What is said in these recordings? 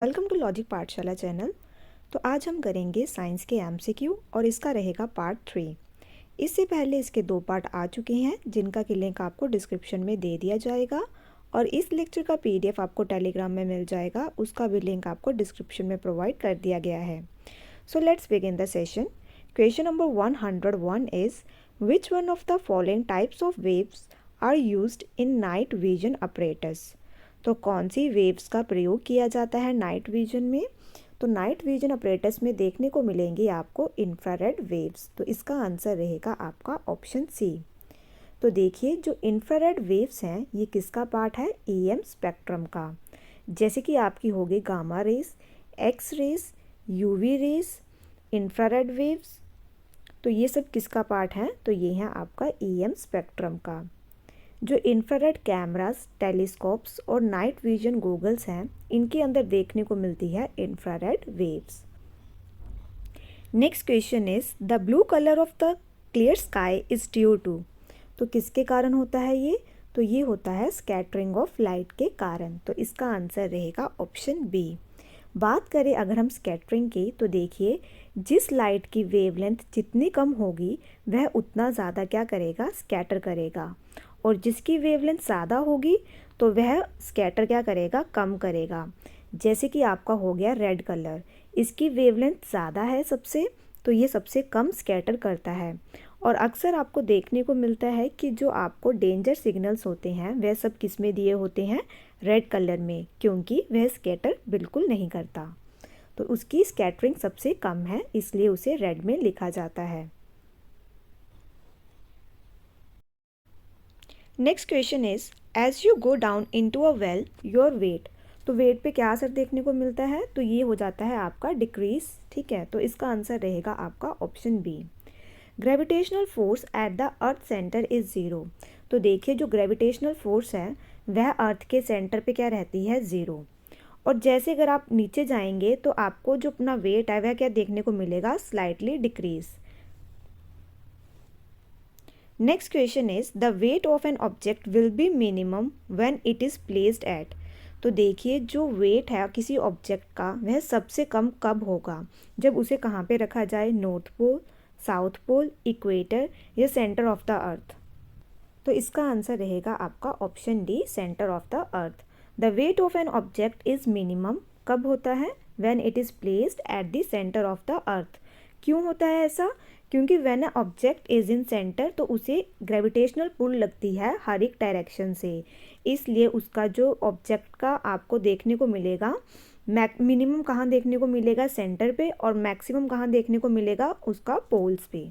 Welcome to logic पाठशाला channel. तो आज हम करेंगे साइंस के एमसीक्यू और इसका रहेगा पार्ट 3। इससे पहले इसके 2 पार्ट आ चुके हैं जिनका कि लिंक आपको डिस्क्रिप्शन में दे दिया जाएगा और इस लेक्चर का पीडीएफ आपको टेलीग्राम में मिल जाएगा, उसका भी लिंक आपको डिस्क्रिप्शन में प्रोवाइड कर दिया गया है। So let's begin the session. Question number 101 is which one of the following types of waves are used in night vision apparatus. तो कौन सी वेव्स का प्रयोग किया जाता है नाइट विजन में। तो नाइट विजन अपरेटस में देखने को मिलेंगी आपको इंफ्रारेड वेव्स। तो इसका आंसर रहेगा आपका ऑप्शन सी। तो देखिए जो इंफ्रारेड वेव्स हैं ये किसका पार्ट है, ईएम स्पेक्ट्रम का। जैसे कि आपकी होगी gamma rays, X rays, UV rays, infrared waves. तो ये सब किसका पार्ट है, तो ये है आपका ईएम स्पेक्ट्रम का। जो इंफ्रारेड कैमरास, टेलीस्कोप्स और नाइट विजन गॉगल्स हैं इनके अंदर देखने को मिलती है infrared waves. Next question is the blue colour of the clear sky is due to. तो किसके कारण होता है ये, तो ये होता है स्कैटरिंग ऑफ लाइट के कारण। तो इसका आंसर रहेगा ऑप्शन बी। बात करें अगर हम स्कैटरिंग की तो देखिए जिस लाइट की वेवलेंथ जितनी कम होगी वह उतना ज़्यादा क्या करेगा, स्कैटर करेगा, और जिसकी वेवलेंथ ज़्यादा होगी तो वह स्कैटर क्या करेगा, कम करेगा। जैसे कि आपका हो गया रेड कलर, इसकी वेवलेंथ ज़्यादा है सबसे, तो ये सबसे कम स्कैटर करता है। और अक्सर आपको देखने को मिलता है कि जो आपको डेंजर सिग्नल्स होते हैं वह सब किस में दिए होते हैं, रेड कलर में, क्योंकि वह स्कैटर बिल्कुल नहीं करता। तो उसकी स्कैटरिंग सबसे कम है, इसलिए उसे रेड में लिखा जाता है। Next question is as you go down into a well your weight. तो वेट पे क्या असर देखने को मिलता है, तो ये हो जाता है आपका डिक्रीज। ठीक है, तो इसका आंसर रहेगा आपका option B. Gravitational force at the earth centre is zero. तो देखिए जो ग्रेविटेशनल फोर्स है वह अर्थ के सेंटर पे क्या रहती है, ज़ीरो। और जैसे अगर आप नीचे जाएंगे तो आपको जो अपना वेट है वह क्या देखने को मिलेगा, slightly decrease. Next question is the weight of an object will be minimum when it is placed eight. तो देखिए जो वेट है किसी ऑब्जेक्ट का वह सबसे कम कब होगा, जब उसे कहाँ पे रखा जाए, north pole, south pole, equator या सेंटर ऑफ द अर्थ। तो इसका आंसर रहेगा आपका option D, centre of the earth. The weight of an object is minimum कब होता है, when it is placed at the centre of the earth. क्यों होता है ऐसा, क्योंकि when a object is in centre तो उसे ग्रेविटेशनल पुल लगती है हर एक डायरेक्शन से, इसलिए उसका जो ऑब्जेक्ट का आपको देखने को मिलेगा मिनिमम कहाँ देखने को मिलेगा, सेंटर पे, और मैक्सिमम कहाँ देखने को मिलेगा, उसका पोल्स पे।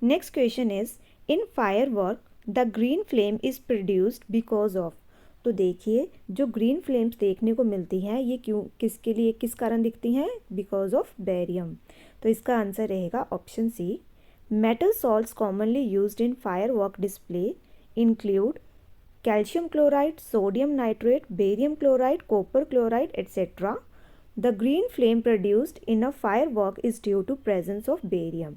Next question is in firework the green flame is produced because of. तो देखिए जो ग्रीन फ्लेम्स देखने को मिलती हैं ये क्यों, किसके लिए, किस कारण दिखती हैं, बिकॉज ऑफ बेरियम। तो इसका आंसर रहेगा option C. Metal salts commonly used in firework display include calcium chloride, sodium nitrate, barium chloride, copper chloride etcetera. The green flame produced in a firework is due to presence of barium.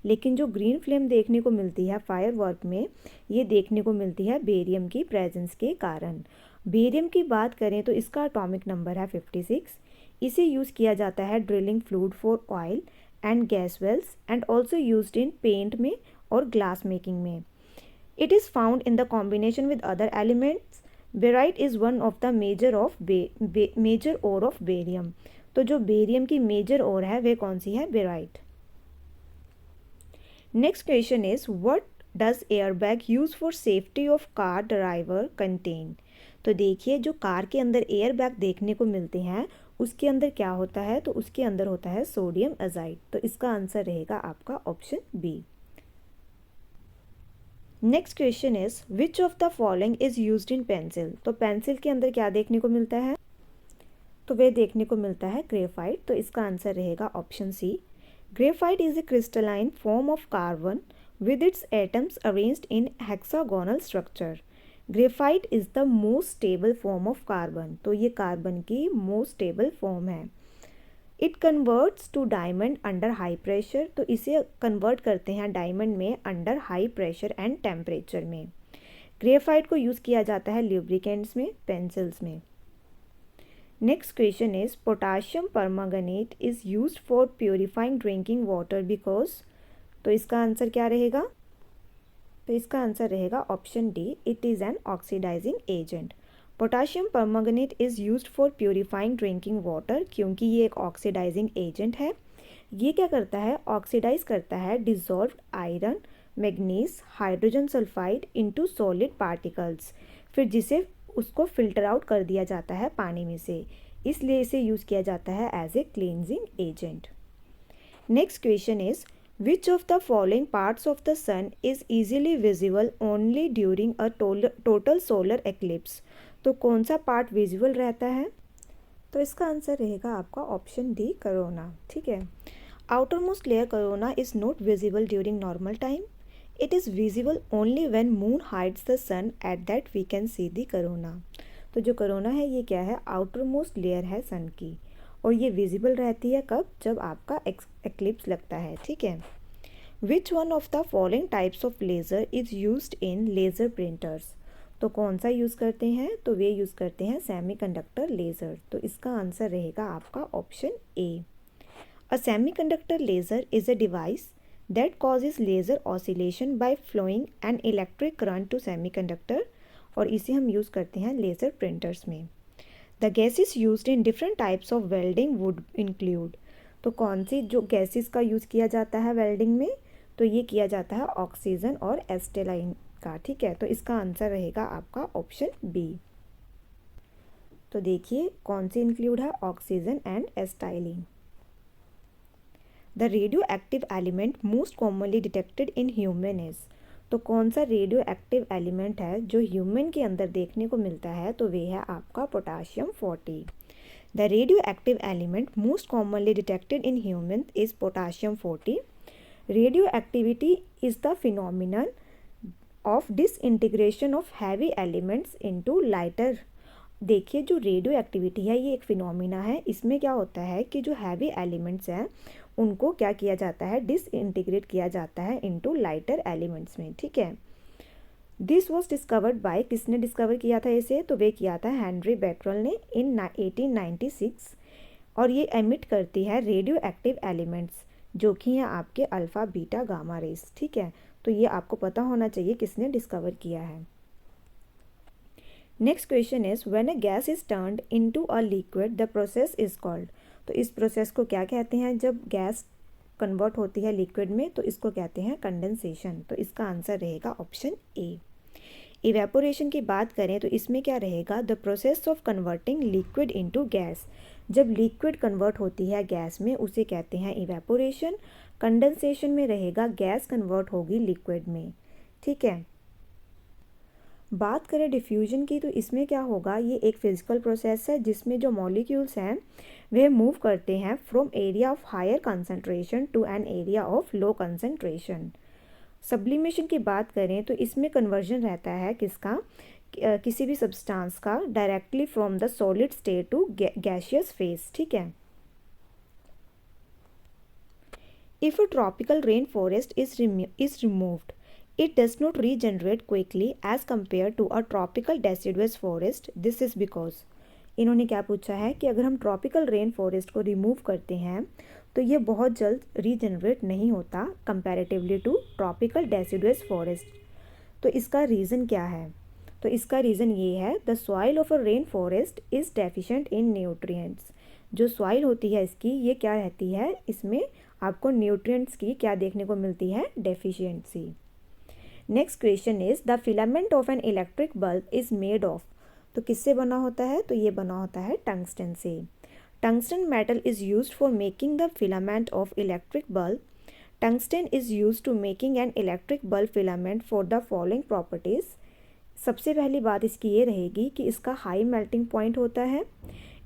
लेकिन जो green flame देखने को मिलती है firework में ये देखने को मिलती है बेरियम की प्रेजेंस के कारण। बेरियम की बात करें तो इसका एटॉमिक नंबर है 56। इसे यूज़ किया जाता है drilling fluid for oil and gas wells and also used in paint में और ग्लास मेकिंग में। It is found in the combination with other elements. Barite is one of the major ore of barium. तो जो barium की major ओर है वह कौन सी है, barite. Next question is what does airbag use for safety of car driver contain. तो देखिए जो कार के अंदर एयरबैग देखने को मिलते हैं उसके अंदर क्या होता है, तो उसके अंदर होता है सोडियम एजाइड। तो इसका आंसर रहेगा आपका option B. Next question is which of the following is used in pencil. तो पेंसिल के अंदर क्या देखने को मिलता है, तो वह देखने को मिलता है ग्रेफाइट। तो इसका आंसर रहेगा option C. Graphite is a crystalline form of carbon with its atoms arranged in hexagonal structure. Graphite is the most stable form of carbon. तो ये कार्बन की मोस्ट स्टेबल फॉर्म है। It converts to diamond under high pressure. तो इसे convert करते हैं diamond में under high pressure and temperature में। ग्रेफाइट को यूज़ किया जाता है ल्यूब्रिकेंट्स में, पेंसिल्स में। Next question is potassium permanganate is used for purifying drinking water because, तो इसका आंसर क्या रहेगा? तो इसका आंसर रहेगा option d, it is an oxidising agent. Potassium permanganate is used for purifying drinking water, क्योंकि ये एक ऑक्सीडाइजिंग एजेंट है। ये क्या करता है? ऑक्सीडाइज करता है dissolved iron, manganese, hydrogen sulphide into solid particles, फिर जिसे उसको फिल्टर आउट कर दिया जाता है पानी में से, इसलिए इसे यूज़ किया जाता है as a cleansing agent. Next question is which of the following parts of the sun is easily visible only during a total solar eclipse, तो कौन सा पार्ट विजिबल रहता है? तो इसका आंसर रहेगा आपका ऑप्शन डी, कोरोना। ठीक है, outermost layer corona is not visible during normal time. It is visible only when moon hides the sun, at that we can see the corona. तो जो कोरोना है ये क्या है? आउटर मोस्ट लेयर है सन की, और ये विजिबल रहती है कब? जब आपका एक्लिप्स लगता है। ठीक है, विच one of the following types of laser is used in laser printers, तो कौन सा यूज़ करते हैं? तो वे यूज़ करते हैं सेमीकंडक्टर लेज़र। तो इसका आंसर रहेगा आपका option A. A semiconductor laser is a device that causes laser oscillation by flowing an electric current to semiconductor, और इसे हम यूज़ करते हैं लेज़र प्रिंटर्स में। The gases used in different types of welding would include, तो कौन सी जो gases का यूज़ किया जाता है वेल्डिंग में? तो ये किया जाता है ऑक्सीजन और एस्टेलाइन का। ठीक है, तो इसका आंसर रहेगा आपका ऑप्शन बी। तो देखिए कौन सी इंक्लूड है? Oxygen and एस्टाइलिन। The radio active element most commonly detected in human is, तो कौन सा रेडियो एक्टिव एलिमेंट है जो ह्यूमन के अंदर देखने को मिलता है? तो वे है आपका potassium 40। The radio active element most commonly detected in human is potassium 40। Radio activity is the phenomenon of disintegration of heavy elements into lighter. देखिए जो रेडियो एक्टिविटी है ये एक फिनोमिना है, इसमें क्या होता है कि जो हैवी एलिमेंट्स हैं उनको क्या किया जाता है? डिसइंटीग्रेट किया जाता है इनटू लाइटर एलिमेंट्स में। ठीक है, दिस वाज डिस्कवर्ड बाय, किसने डिस्कवर किया था इसे? तो वे किया था हेनरी बेकरल ने इन 1896, और ये एमिट करती है रेडियो एक्टिव एलिमेंट्स जो कि हैं आपके अल्फ़ा बीटा गामा रेस। ठीक है, तो ये आपको पता होना चाहिए किसने डिस्कवर किया है। Next question is when a gas is turned into a liquid the process is called, तो इस प्रोसेस को क्या कहते हैं? जब गैस कन्वर्ट होती है लिक्विड में तो इसको कहते हैं कंडेंसेशन। तो इसका आंसर रहेगा ऑप्शन ए। इवेपोरेशन की बात करें तो इसमें क्या रहेगा? The process of converting liquid into gas, जब लिक्विड कन्वर्ट होती है गैस में उसे कहते हैं इवेपोरेशन। कंडेंसेशन में रहेगा गैस कन्वर्ट होगी लिक्विड में। ठीक है, बात करें डिफ्यूजन की तो इसमें क्या होगा? ये एक फिजिकल प्रोसेस है जिसमें जो मॉलिक्यूल्स हैं वे मूव करते हैं from area of higher concentration to an area of low concentration. Sublimation की बात करें तो इसमें कन्वर्जन रहता है किसका? किसी भी सब्सटेंस का directly from the solid state to gaseous phase. ठीक है, if a tropical rain forest is removed, it does not regenerate quickly as compared to a tropical deciduous forest. This is because, इन्होंने क्या पूछा है कि अगर हम ट्रॉपिकल रेन फॉरेस्ट को रिमूव करते हैं तो ये बहुत जल्द रीजनरेट नहीं होता comparatively to tropical deciduous forest. तो इसका रीज़न क्या है? तो इसका रीज़न ये है, the soil of a rain forest is deficient in nutrients. जो सॉइल होती है इसकी ये क्या रहती है? इसमें आपको न्यूट्रिएंट्स की क्या देखने को मिलती है? Deficiency. Next question is the filament of N electric bulb is made of, तो किससे बना होता है? तो ये बना होता है टंगस्टन से। Tungsten metal is used for making the filament of electric bulb. Tungsten is used to making an electric bulb filament for the following properties. सबसे पहली बात इसकी ये रहेगी कि इसका हाई मेल्टिंग पॉइंट होता है,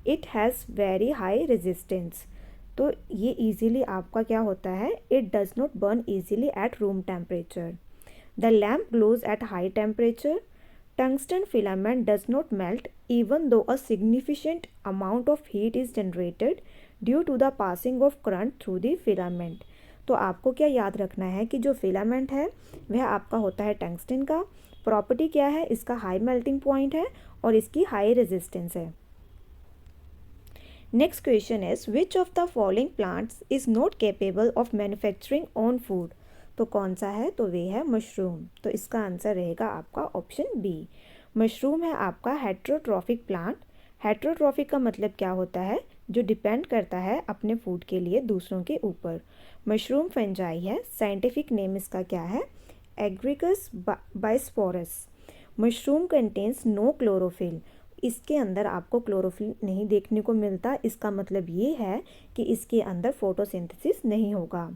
it has very high resistance, तो ये इजीली आपका क्या होता है? It does not burn easily at room temperature. The lamp glows at high temperature. Tungsten filament does not melt even though a significant amount of heat is generated due to the passing of current through the filament. तो आपको क्या याद रखना है कि जो filament है वह आपका होता है टंगस्टन का। प्रॉपर्टी क्या है? इसका हाई मेल्टिंग पॉइंट है और इसकी हाई रेजिस्टेंस है। Next question is which of the following plants is not capable of manufacturing on food. तो कौन सा है, तो वे है मशरूम। तो इसका आंसर रहेगा आपका ऑप्शन बी। मशरूम है आपका हेट्रोट्रॉफिक प्लांट। हेट्रोट्रॉफिक का मतलब क्या होता है, जो डिपेंड करता है अपने फूड के लिए दूसरों के ऊपर। मशरूम फंजाई है, साइंटिफिक नेम इसका क्या है, agaricus bisporus. Mushroom contains no chlorophyll. इसके अंदर आपको क्लोरोफिल नहीं देखने को मिलता, इसका मतलब ये है कि इसके अंदर फोटोसिंथेसिस नहीं होगा।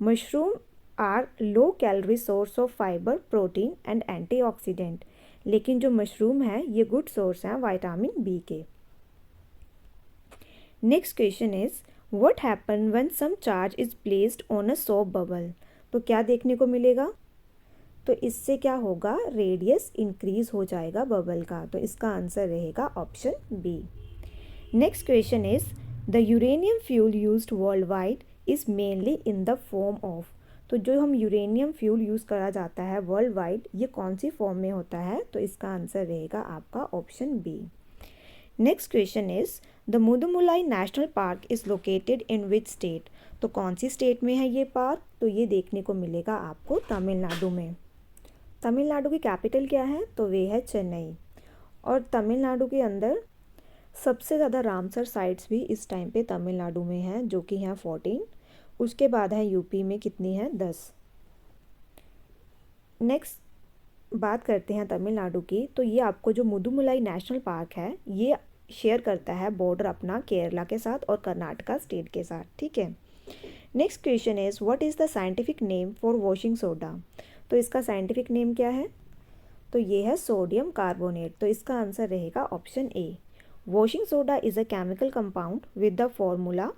Mushroom are low calorie source of fibre, protein and antioxidant. लेकिन जो मशरूम है ये गुड सोर्स है विटामिन बी के। Next question is what happen when some charge is placed on a soap bubble. तो क्या देखने को मिलेगा, तो इससे क्या होगा, रेडियस इंक्रीज हो जाएगा बबल का। तो इसका आंसर रहेगा option B. Next question is the uranium fuel used world wide is mainly in the form of. तो जो हम यूरेनियम फ्यूल यूज़ करा जाता है वर्ल्ड वाइड, ये कौन सी फॉर्म में होता है, तो इसका आंसर रहेगा आपका option B. Next question is the Mudumalai national park is located in which state. तो कौन सी स्टेट में है ये पार्क, तो ये देखने को मिलेगा आपको तमिलनाडु में। तमिलनाडु की कैपिटल क्या है, तो वे है चेन्नई। और तमिलनाडु के अंदर सबसे ज़्यादा रामसर साइट्स भी इस टाइम पे तमिलनाडु में हैं, जो कि हैं 14। उसके बाद है यूपी में कितनी है, 10। नेक्स्ट बात करते हैं तमिलनाडु की। तो ये आपको जो मुदुमलाई नेशनल पार्क है ये शेयर करता है बॉर्डर अपना केरला के साथ और कर्नाटका स्टेट के साथ, ठीक है। Next question is what is the scientific name for washing soda. तो इसका साइंटिफिक नेम क्या है, तो ये है सोडियम कार्बोनेट। तो इसका आंसर रहेगा option A. Washing soda is a chemical compound with the formula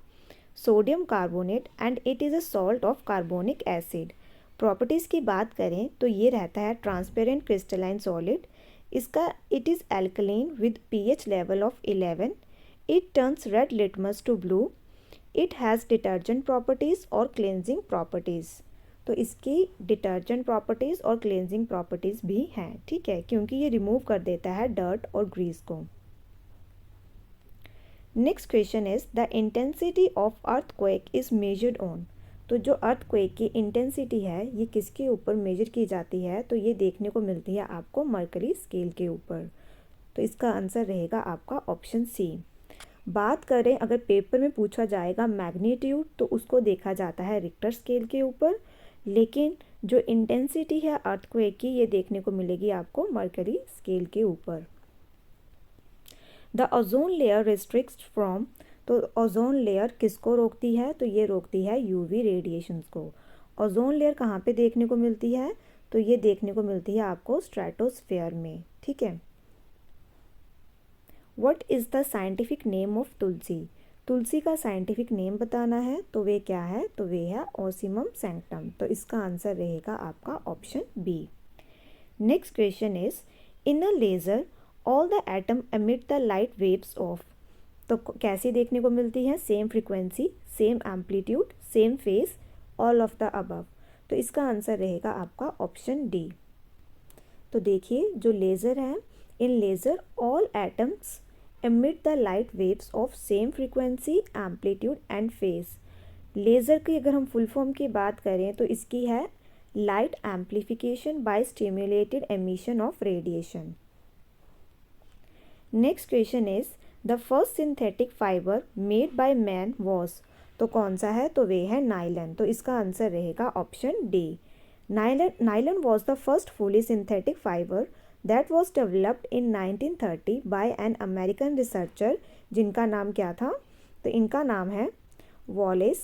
sodium carbonate and it is a salt of carbonic acid. Properties की बात करें तो ये रहता है ट्रांसपेरेंट क्रिस्टलाइन सॉलिड। इसका it is alkaline with pH level of 11। It turns red litmus to blue. It has detergent properties और cleansing properties. तो इसकी डिटर्जेंट प्रॉपर्टीज़ और क्लेंजिंग प्रॉपर्टीज़ भी हैं, ठीक है, क्योंकि ये रिमूव कर देता है डर्ट और ग्रीस को। Next question is the intensity of earthquake is measured on. तो जो अर्थक्वेक की इंटेंसिटी है ये किसके ऊपर मेजर की जाती है, तो ये देखने को मिलती है आपको मर्करी स्केल के ऊपर। तो इसका आंसर रहेगा आपका ऑप्शन सी। बात करें अगर पेपर में पूछा जाएगा मैग्नीट्यूड, तो उसको देखा जाता है रिक्टर स्केल के ऊपर, लेकिन जो इंटेंसिटी है अर्थक्वेक की ये देखने को मिलेगी आपको मर्करी स्केल के ऊपर। The ozone layer restricts from. तो ओजोन लेयर किसको रोकती है, तो ये रोकती है यूवी रेडिएशंस को। ओजोन लेयर कहाँ पे देखने को मिलती है, तो ये देखने को मिलती है आपको स्ट्रेटोस्फेयर में, ठीक है। What is the scientific name of tulsi. Tulsi का साइंटिफिक नेम बताना है, तो वे क्या है, तो वे है ओसिमम सैंक्टम। तो इसका आंसर रहेगा आपका option B. Next question is in a laser all the atom emit the light waves of. तो कैसी देखने को मिलती है, same frequency, same amplitude, same phase, all of the above. तो इसका आंसर रहेगा आपका ऑप्शन डी। तो देखिए जो लेज़र है, in laser all atoms emit the light waves of same frequency, amplitude and phase। Laser की अगर हम फुल फॉर्म की बात करें तो इसकी है light amplification by stimulated emission of radiation. Next question is the first synthetic fibre made by man was. तो कौन सा है, तो वे है नाइलन। तो इसका आंसर रहेगा option D. Nylon was the first fully synthetic fibre that was developed in 1930 by an American researcher जिनका नाम क्या था, तो इनका नाम है Wallace.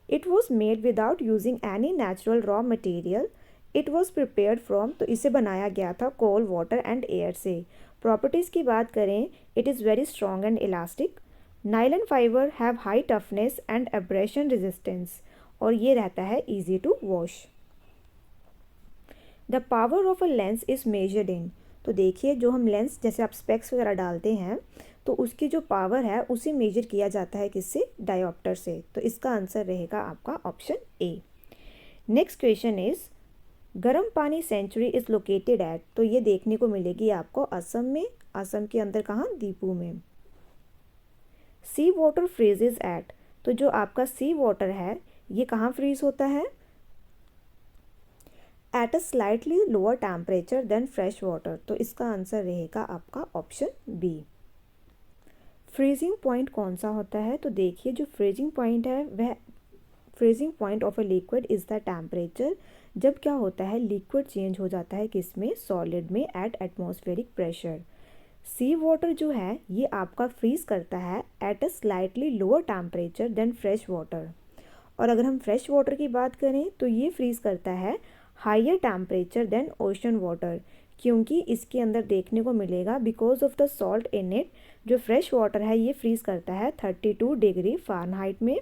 It was made without using any natural raw material. It was prepared from, तो इसे बनाया गया था coal, water and air से। प्रॉपर्टीज़ की बात करें, it is very strong and elastic. Nylon fiber have high toughness and abrasion resistance और ये रहता है easy to wash. The power of a lens is measured in। तो देखिए जो हम लेंस जैसे आप स्पेक्स वगैरह डालते हैं तो उसकी जो पावर है उसे मेजर किया जाता है किससे, डायोप्टर से। तो इसका आंसर रहेगा आपका option A. Next question is गर्म पानी सेंचुरी इज लोकेटेड एट। तो ये देखने को मिलेगी आपको असम में, असम के अंदर कहाँ, दीपू में। सी वाटर फ्रीजेज एट, तो जो आपका सी वाटर है ये कहाँ फ्रीज होता है? At a slightly lower temperature than fresh water, तो इसका आंसर रहेगा आपका ऑप्शन बी। फ्रीजिंग पॉइंट कौन सा होता है? तो देखिए जो फ्रीजिंग पॉइंट है वह freezing point of a liquid is the temperature जब क्या होता है लिक्विड चेंज हो जाता है किस में? सॉलिड में at atmospheric pressure. Sea water जो है ये आपका फ्रीज करता है at a slightly lower temperature than fresh water, और अगर हम फ्रेश वाटर की बात करें तो ये फ्रीज करता है higher temperature than ocean water, क्योंकि इसके अंदर देखने को मिलेगा because of the salt in it, जो फ्रेश वाटर है ये फ्रीज करता है 32 डिग्री फ़ारेनहाइट में,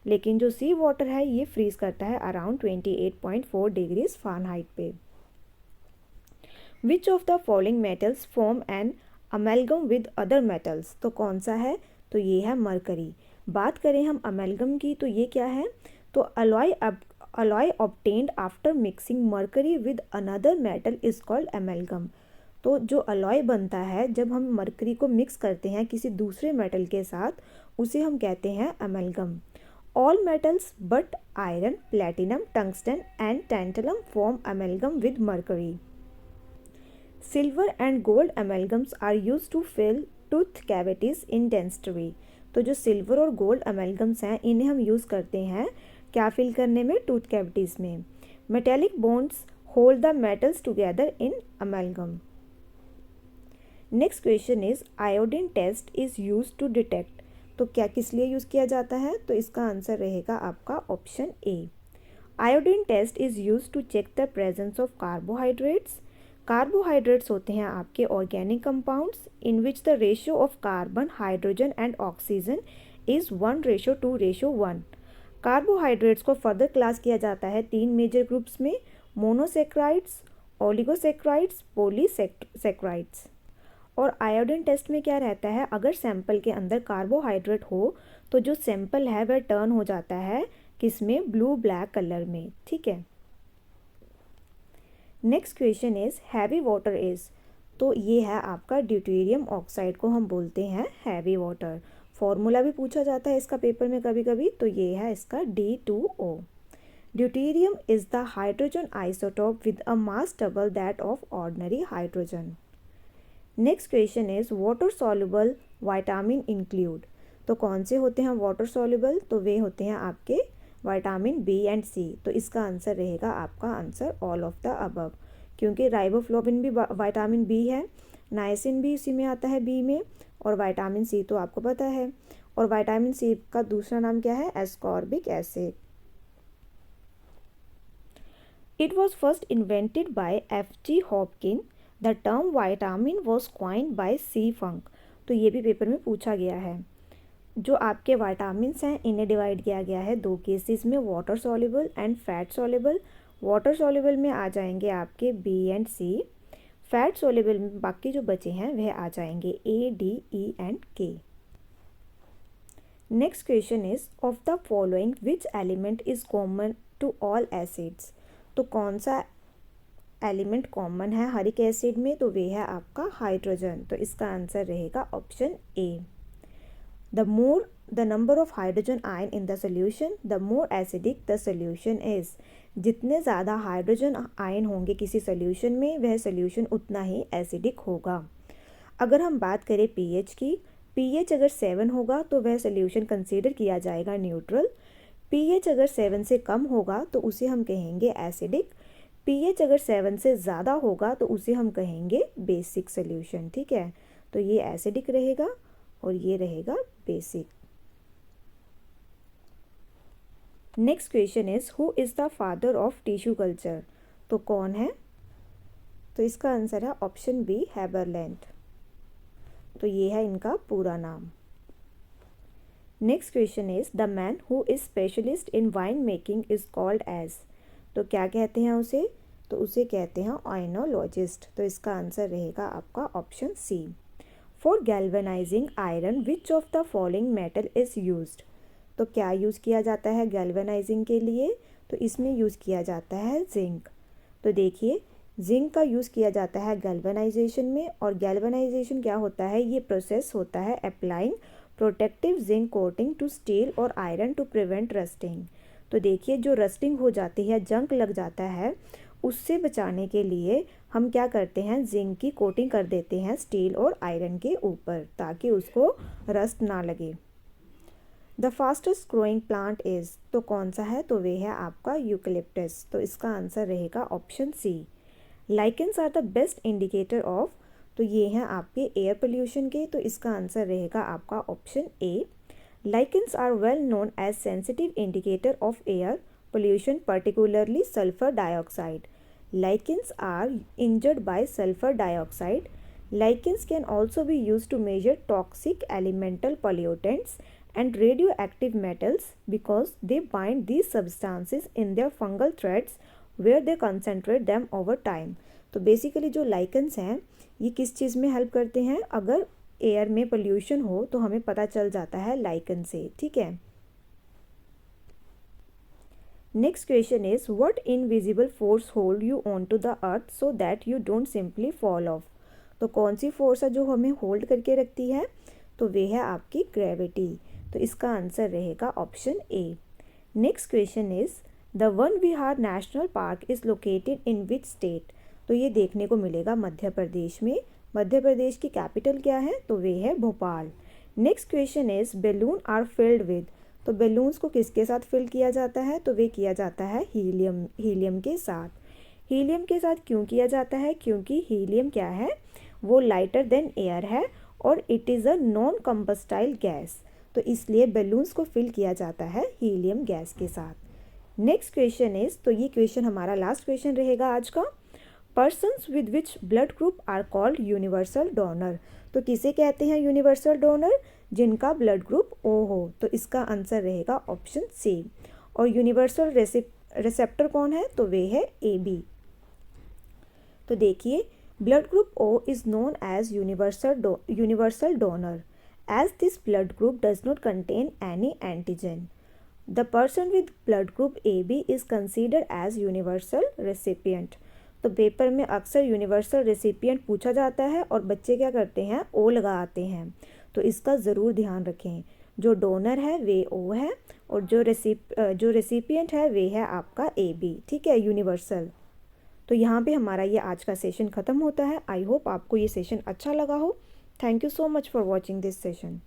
लेकिन जो सी वाटर है ये फ्रीज करता है अराउंड 28.4 डिग्रीज फ़ारेनहाइट पे। Which of the following metals form an amalgam with other metals, तो कौन सा है? तो ये है मरकरी। बात करें हम अमेलगम की तो ये क्या है? तो alloy obtained after mixing mercury with another metal is called amalgam. तो जो अलॉय बनता है जब हम मरकरी को मिक्स करते हैं किसी दूसरे मेटल के साथ उसे हम कहते हैं amalgam. All metals but iron, platinum, tungsten and tantalum form amalgam with mercury. Silver and gold amalgams are use to fill tooth cavities in dentistry, तो जो सिल्वर और गोल्ड अमेलगम्स हैं इन्हें हम यूज़ करते हैं क्या फिल करने में? टूथ कैविटीज़ में। Metallic bonds hold the metals together in amalgam. Next question is iodine test is use to detect, तो क्या किस लिए यूज़ किया जाता है? तो इसका आंसर रहेगा आपका option A. Iodine test is use to check the presence of carbohydrates. Carbohydrates होते हैं आपके organic compounds in which the ratio of carbon, hydrogen and oxygen is 1:2:1। Carbohydrates को फर्दर क्लास किया जाता है 3 मेजर ग्रुप्स में, मोनोसेक्राइड्स, ओलिगोसेक्राइड्स, पॉलीसेक्राइड्स। और iodine test में क्या रहता है? अगर सैंपल के अंदर कार्बोहाइड्रेट हो तो जो सैंपल है वह टर्न हो जाता है किस में? ब्लू ब्लैक कलर में, ठीक है। Next question is heavy water is, तो ये है आपका ड्यूटेरियम ऑक्साइड को हम बोलते हैं हैवी वाटर। फॉर्मूला भी पूछा जाता है इसका पेपर में कभी कभी, तो ये है इसका D2O। Deuterium is the hydrogen isotope with a mass double that of ordinary hydrogen. Next question is water soluble vitamin include, तो कौन से होते हैं वाटर सॉल्युबल? तो वे होते हैं आपके विटामिन बी एंड सी, तो इसका आंसर रहेगा आपका answer all of the above, क्योंकि राइबोफ्लोविन भी विटामिन बी है, नाइसिन भी इसी में आता है बी में, और विटामिन सी तो आपको पता है, और विटामिन सी का दूसरा नाम क्या है? Ascorbic acid. It was first invented by F.G. Hopkin. The term vitamin was coined by C. Funk, तो ये भी पेपर में पूछा गया है। जो आपके विटामिन्स हैं इन्हें डिवाइड किया गया है 2 केसेस में, water soluble and fat soluble. Water soluble में आ जाएंगे आपके B and C, fat soluble में बाकी जो बचे हैं वह आ जाएंगे A, D, E and K. Next question is of the following which element is common to all acids, तो कौन सा एलिमेंट कॉमन है हर एक एसिड में? तो वे है आपका हाइड्रोजन, तो इसका आंसर रहेगा option A. The more the number of hydrogen ion in the solution, the more acidic the solution is. जितने ज़्यादा हाइड्रोजन आयन होंगे किसी सोल्यूशन में वह सोल्यूशन उतना ही एसिडिक होगा। अगर हम बात करें पीएच की, पीएच अगर 7 होगा तो वह सोल्यूशन कंसीडर किया जाएगा न्यूट्रल। पीएच अगर 7 से कम होगा तो उसे हम कहेंगे एसिडिक। पीएच अगर 7 से ज़्यादा होगा तो उसे हम कहेंगे बेसिक सोल्यूशन, ठीक है। तो ये एसिडिक रहेगा और ये रहेगा basic. Next question is who is the father of tissue culture, तो कौन है? तो इसका आंसर है ऑप्शन बी, हैबरलैंड, तो ये है इनका पूरा नाम। Next question is the man who is specialist in wine making is called as, तो क्या कहते हैं उसे? तो उसे कहते हैं ओएनोलॉजिस्ट, तो इसका आंसर रहेगा आपका option C. For galvanising iron which of the following metal is used, तो क्या यूज़ किया जाता है गैल्वेनाइजिंग के लिए? तो इसमें यूज़ किया जाता है जिंक। तो देखिए जिंक का यूज़ किया जाता है गैल्वेनाइजेशन में, और गैल्वेनाइजेशन क्या होता है? ये प्रोसेस होता है applying protective zinc coating to steel और आयरन टू प्रिवेंट रस्टिंग। तो देखिए जो रस्टिंग हो जाती है, जंग लग जाता है, उससे बचाने के लिए हम क्या करते हैं, जिंक की कोटिंग कर देते हैं स्टील और आयरन के ऊपर ताकि उसको रस्ट ना लगे। The fastest growing plant is, तो कौन सा है, तो वे है आपका यूकेलिप्टस। तो इसका आंसर रहेगा option C. Lichens are the best indicator of, तो ये हैं आपके एयर पोल्यूशन के, तो इसका आंसर रहेगा आपका option A. Lichens are well known as sensitive indicator of air pollution, particularly sulfur dioxide. Lichens are injured by sulfur dioxide. Lichens can also be used to measure toxic elemental pollutants and radioactive metals because they bind these substances in their fungal threads where they concentrate them over time. तो basically जो lichens हैं ये किस चीज़ में help करते हैं, अगर air में पोल्यूशन हो तो हमें पता चल जाता है लाइकन से, ठीक है। Next question is what invisible force hold you on to the earth so that you don't simply fall off. तो कौन सी फोर्स है जो हमें होल्ड करके रखती है, तो वे है आपकी ग्रेविटी। तो इसका आंसर रहेगा option A. Next question is the one Vihar national park is located in which state. तो ये देखने को मिलेगा मध्य प्रदेश में। मध्य प्रदेश की कैपिटल क्या है, तो वे है Bhopal. Next question is balloon are filled with, तो बैलून्स को किसके साथ फिल किया जाता है, तो वे किया जाता है हीलियम के साथ। हीलियम के साथ क्यों किया जाता है, क्योंकि हीलियम क्या है, वो लाइटर देन एयर है और it is a non combustible gas, तो इसलिए बैलून्स को फिल किया जाता है हीलियम गैस के साथ। नेक्स्ट क्वेश्चन इज, तो ये क्वेश्चन हमारा लास्ट क्वेश्चन रहेगा आज का। Persons with which blood group are called universal donor. तो किसे कहते हैं यूनिवर्सल डोनर, जिनका ब्लड ग्रुप ओ हो। तो इसका आंसर रहेगा ऑप्शन सी। और यूनिवर्सल रिसेप्टर कौन है, तो वे है ए बी। तो देखिए blood group O is known as universal donor as this blood group does not contain any antigen. The person with blood group A B is considered as universal recipient. तो paper में अक्सर universal recipient पूछा जाता है और बच्चे क्या करते हैं, ओ लगा आते हैं, तो इसका ज़रूर ध्यान रखें। जो डोनर है वे ओ है और जो रेसिपिएंट है वे है आपका ए बी, ठीक है, यूनिवर्सल। तो यहाँ पे हमारा ये आज का सेशन ख़त्म होता है। आई होप आपको ये सेशन अच्छा लगा हो। Thank you so much for watching this session.